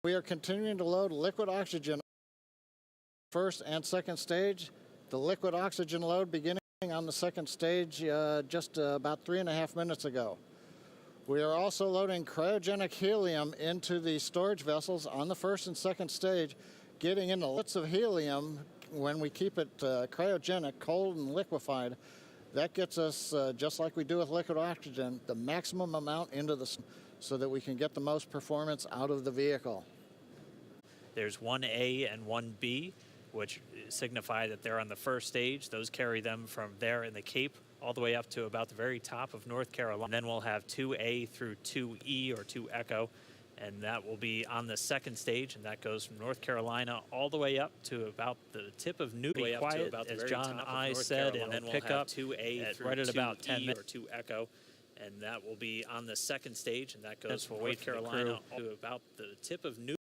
We are continuing to load liquid oxygen first and second stage. The liquid oxygen load beginning on the second stage just about 3.5 minutes ago. We are also loading cryogenic helium into the storage vessels on the first and second stage, getting into lots of helium when we keep it cryogenic, cold and liquefied. That gets us, just like we do with liquid oxygen, the maximum amount into the so that we can get the most performance out of the vehicle. There's 1A and 1B, which signify that they're on the first stage. Those carry them from there in the Cape all the way up to about the very top of North Carolina. And then we'll have 2A through 2E or 2 Echo, and that will be on the second stage, and that goes from North Carolina all the way up to about the tip of New York. Quiet, as John I said, and then we'll pick up 2A right at about 10 minutes or 2 Echo, and that will be on the second stage, and that goes from North Carolina to about the tip of New.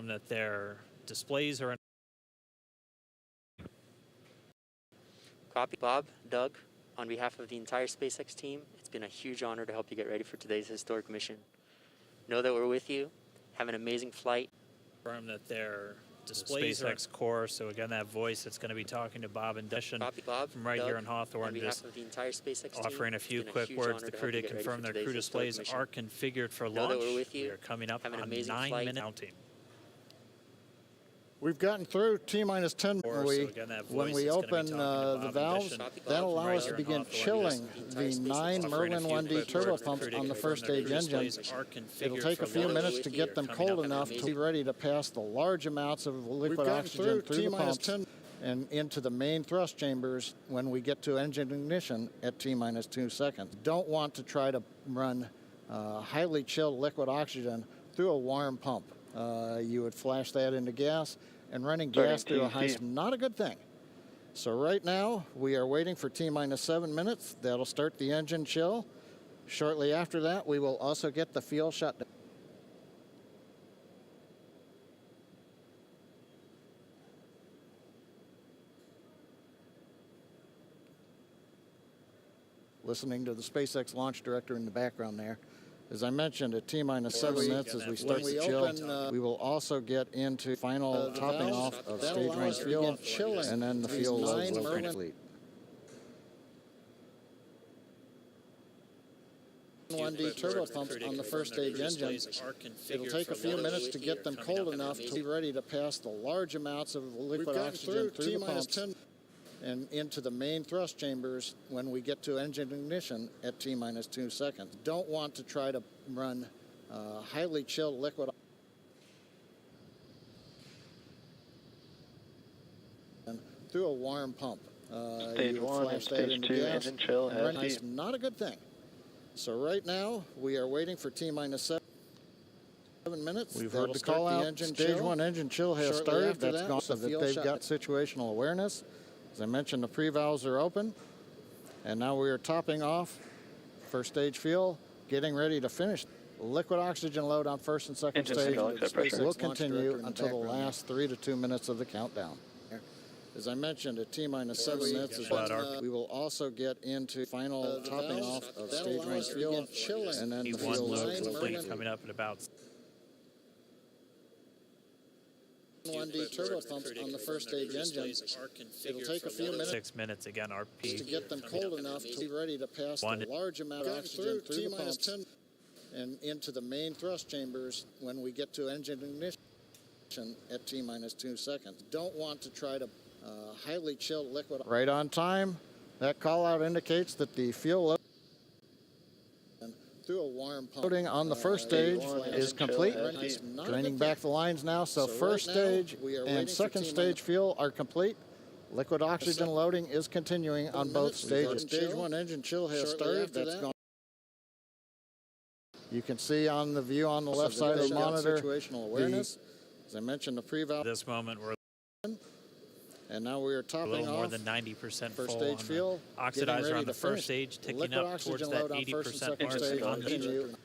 That their displays are in. Copy. Bob, Doug, on behalf of the entire SpaceX team, it's been a huge honor to help you get ready for today's historic mission. Know that we're with you. Have an amazing flight. That their displays SpaceX core. So again, that voice that's going to be talking to Bob and Dash from right Doug, here in Hawthorne, on behalf of the entire SpaceX offering team, a few quick words. The crew to confirm their crew displays are configured for launch. That we're with you. We are coming up Have an on amazing 9 flight. minutes counting. We've gotten through T-minus 10. When we open the valves, that'll allow us to begin chilling the 9 Merlin 1D turbopumps on the first stage engines. It'll take a few minutes to get them cold enough to be ready to pass the large amounts of liquid oxygen through the pumps and into the main thrust chambers when we get to engine ignition at T-minus 2 seconds. Don't want to try to run highly chilled liquid oxygen through a warm pump. You would flash that into gas, and running gas through a high is not a good thing. So right now, we are waiting for T-minus 7 minutes. That'll start the engine chill. Shortly after that, we will also get the fuel shutdown. Listening to the SpaceX launch director in the background there. As I mentioned, at T-minus 7 minutes, as we start to chill, we will also get into final topping off of stage 1 fuel, and then the fuel loads will complete. 1D turbopumps on the first stage engines. It'll take a few minutes to get them cold enough to be ready to pass the large amounts of liquid oxygen through the pumps and into the main thrust chambers when we get to engine ignition at T-minus 2 seconds. Don't want to try to run highly chilled liquid through a warm pump. Stage 1 and Stage 2 engine chill has been not a good thing. So right now, we are waiting for T-minus 7 minutes. We've heard the call out. Stage 1 engine chill has started. That's gone so that they've got situational awareness. As I mentioned, the pre-valves are open, and now we are topping off first stage fuel, getting ready to finish. Liquid oxygen load on first and second stage will continue until the last 3 to 2 minutes of the countdown. As I mentioned, at T-minus 7 minutes, we will also get into final topping off of stage 1 fuel, and then the fuel load will coming up at about 1D turbopumps on the first stage engines. It'll take a few minutes 6 minutes again, RP, to get them cold enough to be ready to pass the large amount of oxygen through the pumps and into the main thrust chambers when we get to engine ignition at T-minus 2 seconds. Don't want to try to highly chilled liquid. Right on time. That call out indicates that the fuel load through a warm pump. Loading on the first stage is complete. Draining back the lines now, so first stage and second stage fuel are complete. Liquid oxygen loading is continuing on both stages. Stage 1 engine chill has started. That's gone. You can see on the view on the left side of the monitor, situational awareness. As I mentioned, the pre-valve. This moment we're and now we are topping a little more off than 90% first full stage fuel. Oxidizer on the first stage, ticking up towards that 80% mark on the engine.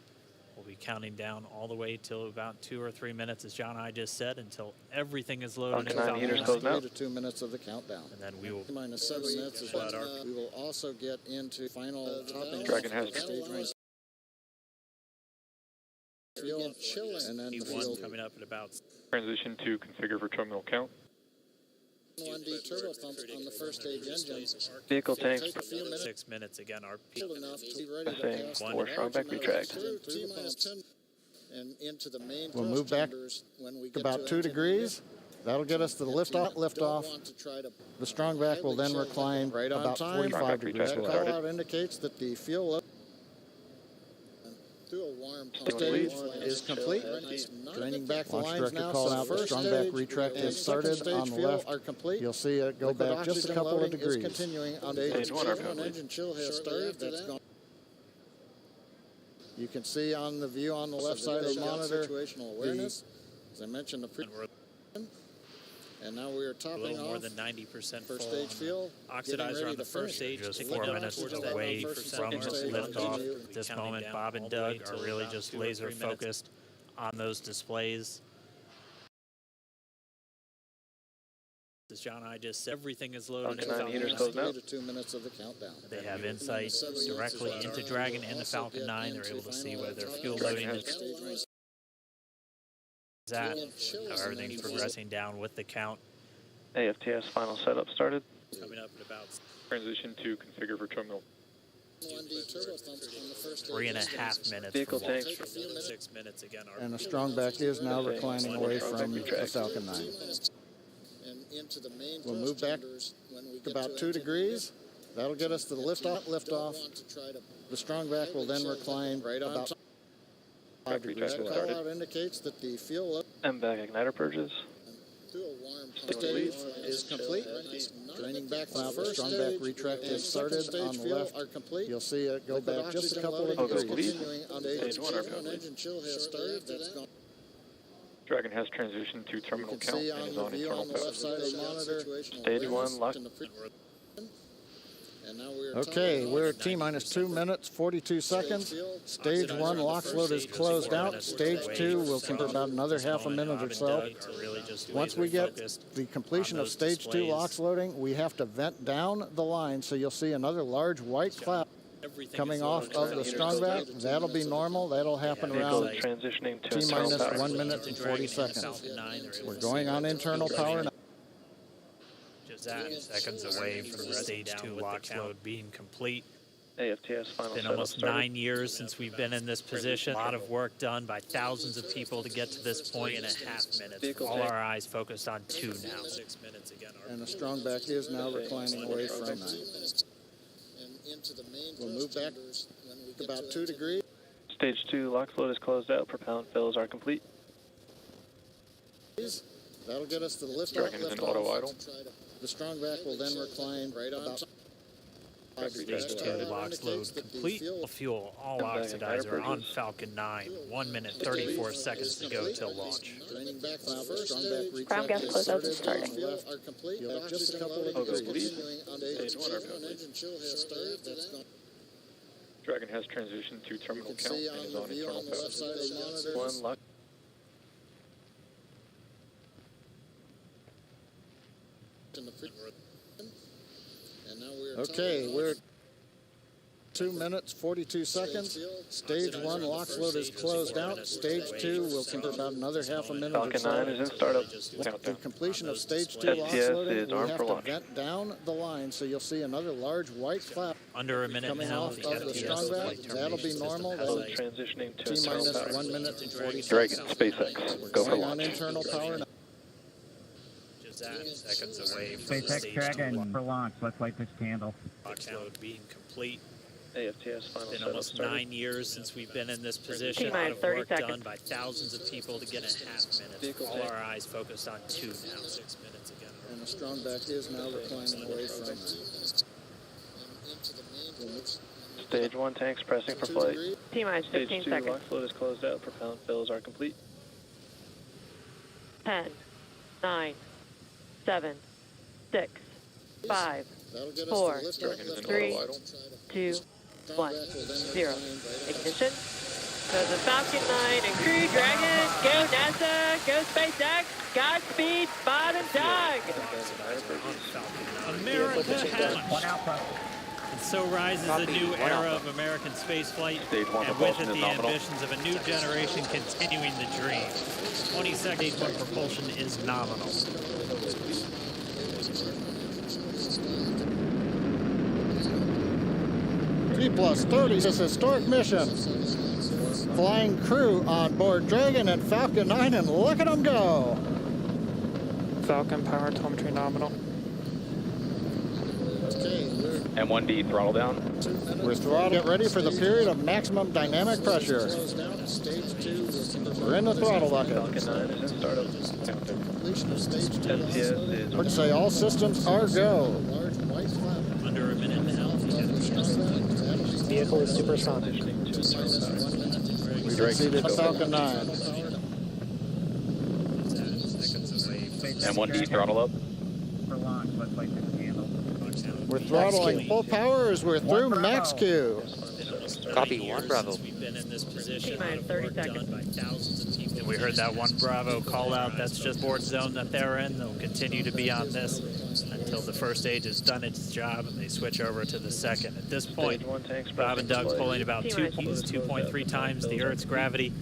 We'll be counting down all the way till about 2 or 3 minutes, as John and I just said, until everything is loaded. Falcon 9 heaters closed now. 3 to 2 minutes of the countdown. And then we will Minus 7 minutes is when we will also get into final topping. Dragon has stage range. Fuel chilling, and then the P1 fuel coming up at about Transition to configure for terminal count. 1D turbo pumps on the first stage engines. Vehicle tanks. Take a few minutes 6 minutes again. Our chill enough to be ready to Saying pass 4 strong back retract. and into the main We'll thrust move back chambers when we get about to 2 engine degrees. That'll get us to the lift off. The strong back will then recline right on about time. 45 degrees That below. call out indicates that the fuel through a warm pump Stage is complete. Draining back the Launch lines director now. called So out the first strong stage back retract and has second started stage on the fuel left. are complete. You'll see it go Liquid back just a oxygen couple of loading is degrees. continuing on Stage one are complete. engine chill has started. That's gone. You can see on the view on the left side of the monitor situational awareness. As I mentioned, and now we are a topping little more off than 90% first full. stage fuel. Oxidizer on the first stage, Just picking 4 up minutes towards away that away 90% from liftoff. At this Counting moment, down Bob and all the way Doug are till really about just 2 or laser 3 minutes. focused on those displays. As John and I just said, everything is loaded in Falcon 9 heaters Falcon 9. closed now. 3 to 2 minutes of the countdown. They have insight directly into Dragon and the Falcon 9. They're able to see where their fuel loading is at, how everything's progressing down with the count. AFTS final setup started. Coming up at about Transition to configure for terminal. 3.5 minutes. Vehicle from launch. tanks. 6 minutes again. And the strong back is now reclining away from the Falcon 9. We'll move back about 2 degrees. That'll get us to the lift off. The strong back will then recline about 5 degrees That below. call out indicates that the fuel MVAC igniter purges. stage is complete. Draining back the first strong stage back retract and has second started stage on the fuel left. are complete. You'll see it go Liquid back just a oxygen couple loading of goes is degrees. lead. continuing on Stage stage one are 2. complete. Engine chill has started. That's gone. Dragon has transitioned to You terminal can count see and on is the on view internal on the left power. side of the monitor. Stage 1 locked. And now we are Okay, topping we're off. at T-minus 2 minutes, 42 seconds. Stage 1 LOX load is closed out. Stage 2 will take about another half a minute or so. Once we get the completion of Stage 2 LOX loading, we have to vent down the line, so you'll see another large white cloud coming off of the strong back. That'll be normal. That'll happen Vehicle around is transitioning to T-minus internal power. 1 minute and 40 seconds. We're going on internal power now. Just 10 seconds away from the Stage 2 LOX load being complete. AFTS final It's been setup almost started. 9 years since we've been in this position. A lot of work done by thousands of people to get to this point. 3.5 minutes. Vehicle All tank. our eyes focused on 2 now. 6 minutes again. And the strong back is now reclining away from 9. We'll move back about 2 degrees. Stage 2 LOX load is closed out. Propellant fills are complete. That'll get us to the lift Dragon is in auto idle. The strong back will then recline right on top. Stage 2 LOX load complete. Fuel all oxidizer on Falcon 9. 1 minute 34 seconds to go till launch. Draining back the first stage. Ground gas closeouts is starting. Are complete. You'll just a couple of Goes degrees. lead. Continuing on Stage 1 are stage 2. complete. Engine chill has started. That's gone. Dragon has transitioned to You terminal can count see and on is the on view internal on the power. left side of the monitor. 1 LOX. And now we are Okay, topping we're off. 2 minutes, 42 seconds. Stage 1 LOX load is closed out. Stage 2 will take about another half a minute or Falcon so. 9 is in startup. With the Countdown. completion of Stage 2 LOX STS loading, is we armed have for to launch. vent down the line, so you'll see another large white cloud Under a minute coming now. off of the strong back. That'll be normal. Load That'll transitioning to T-minus internal power. 1 minute and 40 Dragon, seconds. SpaceX, We're go for going on launch. internal power now. Just 10 seconds away from the SpaceX Stage 2 Dragon for launch. Let's light this candle. LOX load being complete. AFTS final It's been setup almost started. 9 years since we've been in this position. A lot T-minus of 30 work seconds. done by thousands of people to get a half minute. Vehicle All tank. our eyes focused on 2 now. 6 minutes again. And the strong back is now reclining away from 9. Stage 1 tanks pressing for flight. T-minus Stage 15 2 seconds. LOX load is closed out. Propellant fills are complete. 10, 9, 7, 6, 5, That'll get us 4, to the lift off, Dragon is in lift Three. auto idle. 2, 1, 0. Ignition. The Falcon 9 and Crew Dragon, go NASA, go SpaceX, Godspeed, Bob and Doug. America has. One Alpha. And so rises a new era of American spaceflight, and with it the ambitions of a new generation continuing the dream. 22nd Stage 1 propulsion is nominal. 3+30, this historic mission. Flying crew on board Dragon and Falcon 9, and look at them go. Falcon power telemetry nominal. M1D throttle down. We're throttling. Get ready for the period of maximum dynamic pressure. We're in the throttle bucket. Falcon 9 is in startup. STS is... We're to say all systems are go. Under a minute now. Vehicle is supersonic. We've exceeded Falcon 9. M1D throttle up. For launch, let's light this candle. We're throttling full power as we're through max Q. Copy, 1 Bravo. We've been in this position. T-minus 30 Work done seconds. by thousands of people. And we heard that 1 Bravo call out. That's just board zone that they're in. They'll continue to be on this until the first stage has done its job and they switch over to the second. At this point, Stage 1 tanks Bob and Doug's pulling about 2.3 times the Earth's gravity,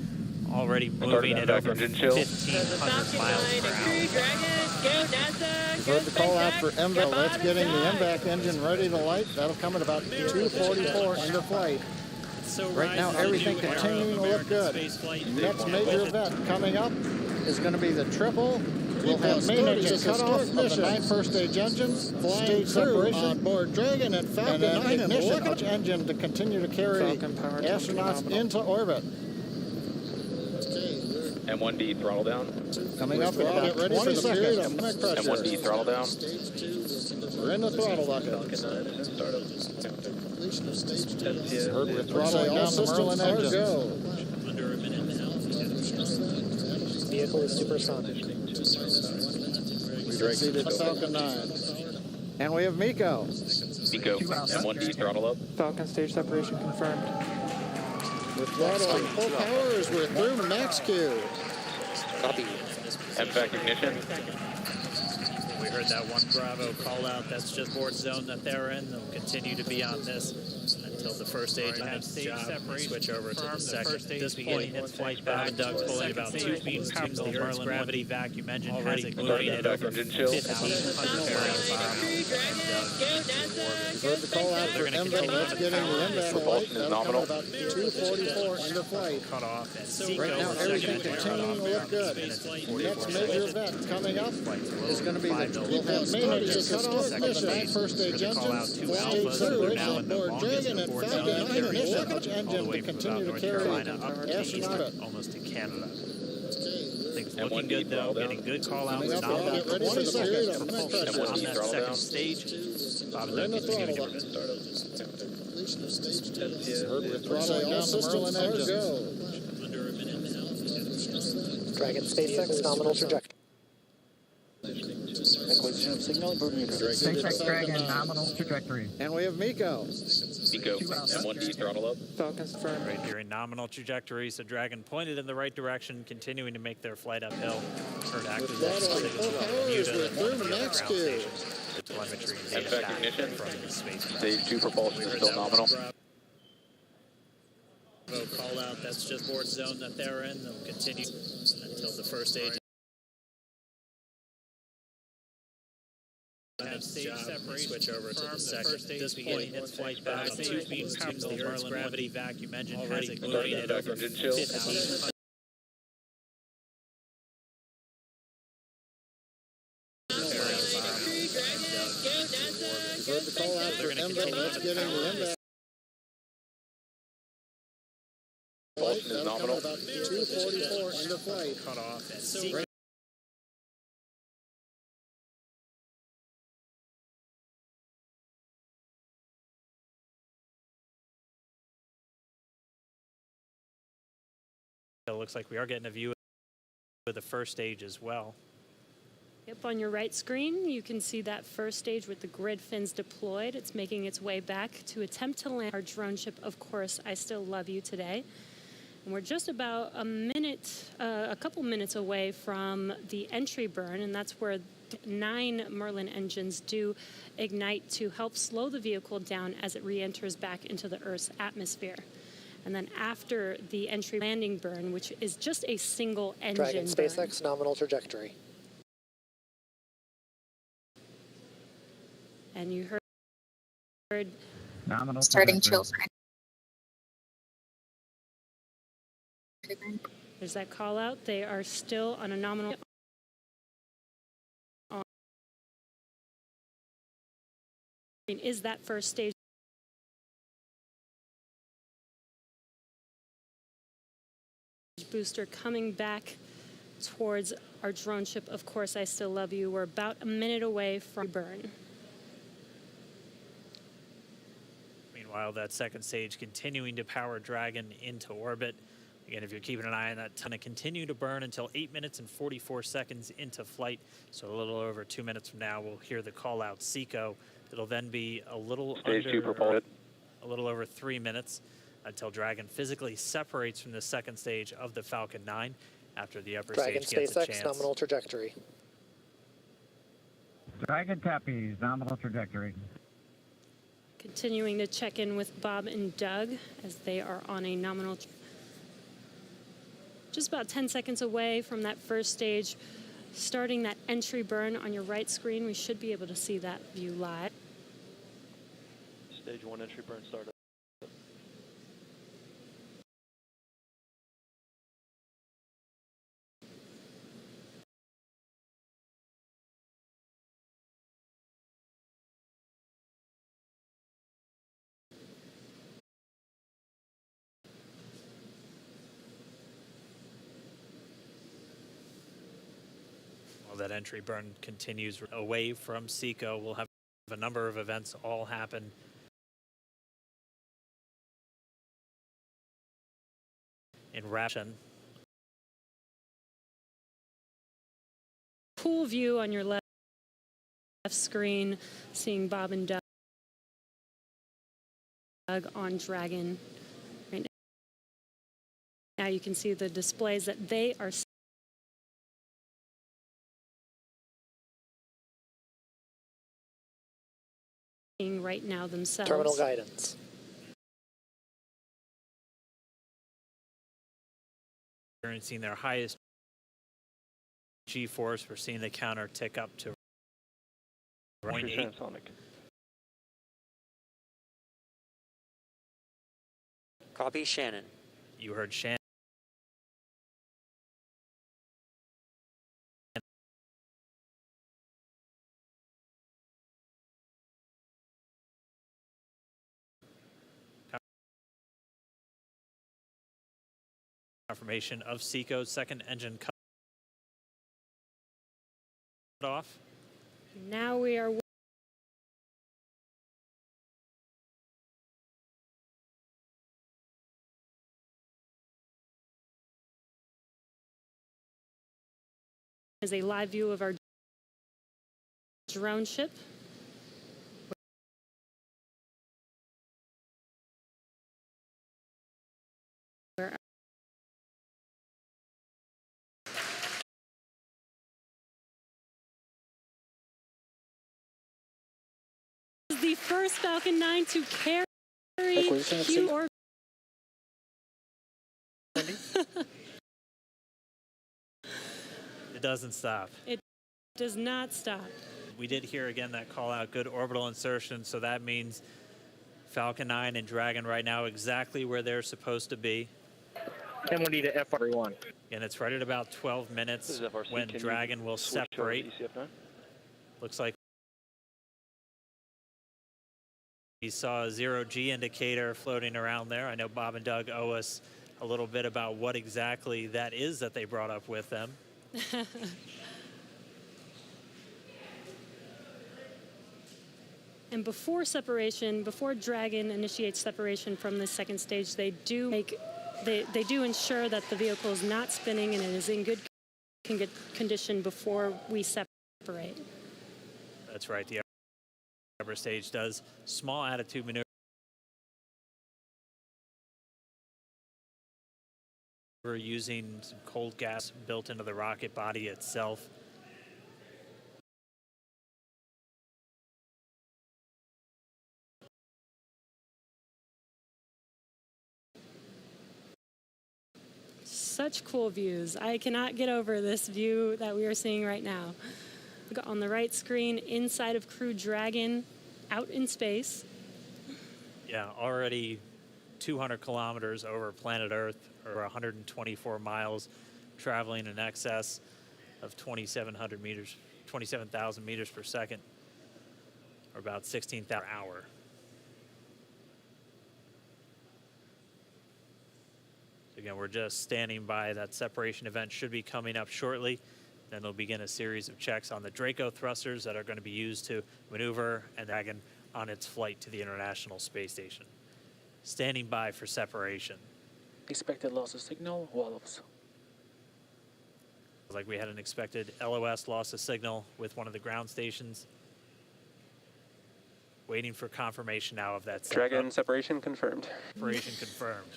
already moving at over 1,500 miles per hour. Crew Dragon, go NASA, You've go heard the call out for SpaceX, MVAC. go Let's Bob getting and the Doug. MVAC engine ready to light. That'll come at about 2:44 under flight. So Right now, rises a everything new era continuing of to look American good. spaceflight. Next major event coming up is going to be the triple. We'll have main engine cut off of the 9 first stage engines, flying separation on board Dragon and Falcon 9 ignition engine to continue to carry Falcon power astronauts into orbit. M1D throttle down. Coming up in about 20 seconds. M1D throttle down. We're in the throttle bucket. Falcon 9 is in startup. STS Heard we're is... throttling down the Merlin engines. Under a minute now. Vehicle is supersonic. We've exceeded Falcon 9. And we have Miko. Pico. M1D throttle up. Falcon stage separation confirmed. We're throttling full power as we're through max Q. Copy. MVAC ignition. We heard that 1 Bravo call out. That's just board zone that they're in. They'll continue to be on this until the first stage has its job. Switch over to the second. At this point, its flight back. And Doug's pulling about 2 feet times the Earth's gravity vacuum engine has it moving at over Engine chill. 1,500 We've heard the call out for MVAC. Let's getting the MVAC light. Propulsion is That'll come nominal. at about 2:44 under flight. cut off. Right now, everything continuing to look good. Next major event coming up is going to be the we'll have main engine cut off of the 9 first stage engines, flying separation on board Dragon and Falcon 9 ignition engine to continue to carry astronauts. Almost to Canada. Things looking M1D good though, throttle down. getting good call outs. Coming up, Not get ready for the period of propulsion pressure. on that throttle second down. stage. Bob and We're in Doug the continue throttle to bucket. Heard we're throttling down the Merlin engines. under a minute now. Dragon SpaceX nominal trajectory. Signal Bermuda. SpaceX Dragon nominal trajectory. And we have Miko. Pico. M1D throttle up. Falcon confirmed. Right here in nominal trajectory, so Dragon pointed in the right direction, continuing to make their flight uphill. Heard active throttling full power as we're through max Q. The telemetry and data MVAC back ignition. from the spacecraft. Stage 2 propulsion is still nominal. Bravo call out. That's just board zone that they're in. They'll continue until the first stage. Stage separation. Switch over to the second. At this point, its flight back 2 feet times the Earth's gravity vacuum engine has it moving at over Engine chill. 1,500. Heard the call out for MVAC. Let's getting the MVAC. Propulsion is That'll come nominal. at about 2:44 under flight. Cut off at sea. It looks like we are getting a view of the first stage as well. Yep, on your right screen, you can see that first stage with the grid fins deployed. It's making its way back to attempt to land our drone ship, Of Course, I Still Love You Today. And we're just about a couple minutes away from the entry burn, and that's where 9 Merlin engines do ignite to help slow the vehicle down as it re-enters back into the Earth's atmosphere. And then after the entry landing burn, which is just a single engine Dragon burn. SpaceX nominal trajectory. And you heard Nominal starting trajectory. chill. there's that call out. They are still on a nominal. Is that first stage booster coming back towards our drone ship? Of course, I still love you. We're about a minute away from burn. Meanwhile, that second stage continuing to power Dragon into orbit. Again, if you're keeping an eye on that, it's going to continue to burn until 8 minutes and 44 seconds into flight. So a little over 2 minutes from now, we'll hear the call out SECO. It'll then be a little a little over 3 minutes until Dragon physically separates from the second stage of the Falcon 9 after the upper Dragon stage gets a SpaceX chance. nominal trajectory. Dragon Tappies, nominal trajectory. Continuing to check in with Bob and Doug as they are on a nominal. Just about 10 seconds away from that first stage, starting that entry burn on your right screen. We should be able to see that view live. Stage 1 entry burn started. While that entry burn continues away from SECO, we'll have a number of events all happen in Ration. Cool view on your left screen, seeing Bob and Doug on Dragon. Right now you can see the displays that they are seeing right now themselves. Terminal guidance. Experiencing their highest G-force. We're seeing the counter tick up to 0.8. Copy, Shannon. You heard Shannon. Confirmation of SECO's second engine cut off. Now we are is a live view of our drone ship. Where is the first Falcon 9 to carry Q orbit. It doesn't stop. It does not stop. We did hear again that call out, good orbital insertion, so that means Falcon 9 and Dragon right now exactly where they're supposed to be. M1D to F1. And it's right at about 12 minutes when Dragon will separate. Looks like we saw a 0G indicator floating around there. I know Bob and Doug owe us a little bit about what exactly that is that they brought up with them. And before separation, before Dragon initiates separation from the second stage, they do ensure that the vehicle is not spinning and it is in good condition before we separate. That's right. The upper stage does small attitude maneuver We're using some cold gas built into the rocket body itself. Such cool views. I cannot get over this view that we are seeing right now. On the right screen, inside of Crew Dragon, out in space. Yeah, already 200 kilometers over planet Earth, or 124 miles, traveling in excess of 2,700 meters, 27,000 meters per second, or about 16,000 per hour. Again, we're just standing by. That separation event should be coming up shortly. Then they'll begin a series of checks on the Draco thrusters that are going to be used to maneuver and Dragon on its flight to the International Space Station. Standing by for separation. Expected loss of signal, wallops. Like we had an expected LOS loss of signal with one of the ground stations. Waiting for confirmation now of that. Dragon separation confirmed. Separation confirmed.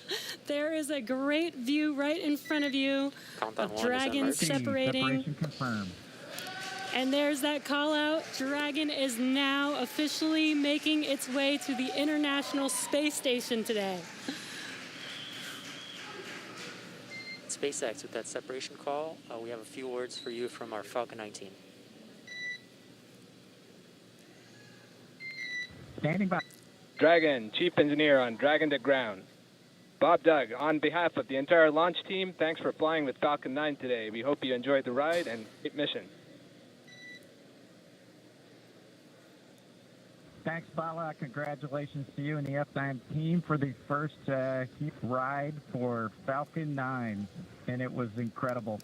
There is a great view right in front of you of Dragon separating. Separation confirmed. And there's that call out. Dragon is now officially making its way to the International Space Station today. SpaceX, with that separation call, we have a few words for you from our Falcon 9 team. Standing by. Dragon, Chief Engineer on Dragon to Ground. Bob Doug, on behalf of the entire launch team, thanks for flying with Falcon 9 today. We hope you enjoyed the ride and great mission. Thanks, Bala. Congratulations to you and the F9 team for the first ride for Falcon 9. And it was incredible.